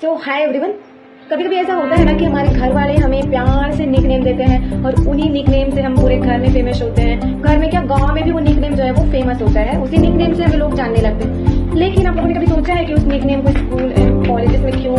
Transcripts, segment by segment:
सो hi everyone. कभी कभी ऐसा होता है ना कि हमारे घर वाले हमें प्यार से निक नेम देते हैं और उन्हीं निक नेम से हम पूरे घर में फेमस होते हैं। घर में क्या, गांव में भी वो निक नेम जो है वो फेमस होता है, उसी निक नेम से हमें लोग जानने लगते हैं। लेकिन आप लोगों ने कभी सोचा है कि उस निक नेम को स्कूल कॉलेजेस में क्यों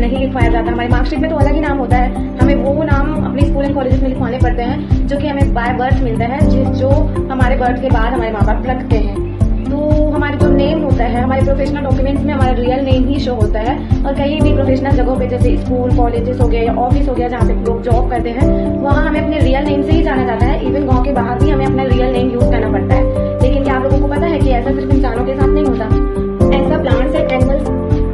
नहीं लिखवाया जाता? हमारी मार्कशीट में तो अलग ही नाम होता है, हमें वो नाम अपने स्कूल एंड कॉलेजेस में लिखवाने पड़ते हैं जो कि हमें बाय बर्थ मिलता है, जो हमारे बर्थ के बाद हमारे माँ बाप रखते हैं। तो हमारे जो नेम होता है, हमारे प्रोफेशनल डॉक्यूमेंट्स में हमारा रियल नेम ही शो होता है। और कहीं भी प्रोफेशनल जगहों पे जैसे स्कूल कॉलेजेस हो गया या ऑफिस हो गया जहाँ पे लोग जॉब करते हैं, वहाँ हमें अपने रियल नेम से ही जाना जाता है। इवन गाँव के बाहर भी हमें अपना रियल नेम यूज करना पड़ता है। लेकिन क्या आप लोगों को पता है कि ऐसा सिर्फ इंसानों के साथ नहीं होता, ऐसा प्लांट्स एंड एनिमल्स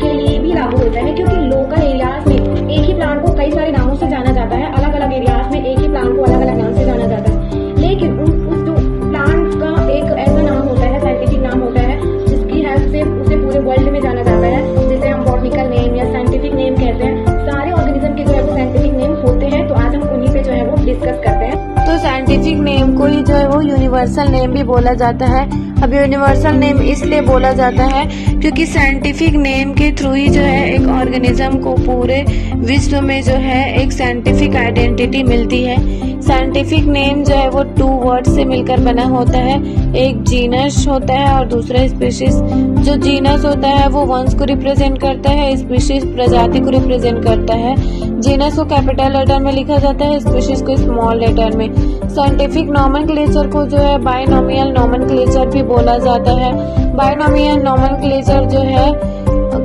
के लिए भी लागू होता है। क्योंकि लोकल एरियाज में एक ही प्लांट को कई सारे नामों से जाना जाता है, अलग अलग एरियाज में एक ही प्लांट को अलग अलग नाम से जाना जाता है। लेकिन उस जो प्लांट का एक ऐसा नाम होता है, साइंटिफिक नाम होता है, जिसकी हेल्प से उसे पूरे वर्ल्ड में जाना जाता है, जिसे हम बॉटनिकल नेम या साइंटिफिक नेम कहते हैं। सारे ऑर्गेनिज्म के जो है वो साइंटिफिक नेम होते हैं, तो आज हम उन्हीं पे जो है वो डिस्कस करते हैं। तो साइंटिफिक नेम को ही जो है वो यूनिवर्सल नेम भी बोला जाता है। अब यूनिवर्सल नेम इसलिए बोला जाता है क्योंकि साइंटिफिक नेम के थ्रू ही जो है एक ऑर्गेनिज्म को पूरे विश्व में जो है एक साइंटिफिक आइडेंटिटी मिलती है। साइंटिफिक नेम जो है वो 2 वर्ड से मिलकर बना होता है, एक जीनस होता है और दूसरा स्पीशीज। जो जीनस होता है वो वंश को रिप्रेजेंट करता है, स्पीशीज प्रजाति को रिप्रेजेंट करता है। जीनस को कैपिटल लेटर में लिखा जाता है, स्पीशीज को स्मॉल लेटर में। साइंटिफिक नोमेनक्लेचर को जो है बाइनोमियल नोमेनक्लेचर भी बोला जाता है। बाइनोमियल नोमेनक्लेचर जो है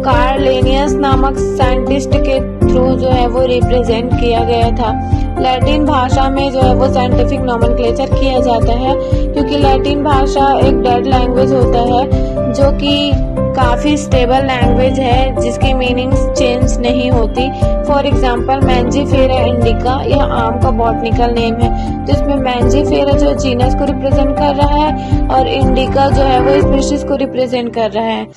कार्ल लिनियस नामक साइंटिस्ट के थ्रू जो है वो रिप्रेजेंट किया गया था। लैटिन भाषा में जो है वो साइंटिफिक नोमेनक्लेचर किया जाता है क्योंकि लैटिन भाषा एक डेड लैंग्वेज होता है जो कि काफी स्टेबल लैंग्वेज है, जिसकी मीनिंग्स चेंज नहीं होती। फॉर एग्जाम्पल मैंजीफेरा इंडिका यह आम का बॉटनिकल नेम है, जिसमें मैंजीफेरा जो जीनस को रिप्रेजेंट कर रहा है और इंडिका जो है वो स्पीशीज को रिप्रेजेंट कर रहा है।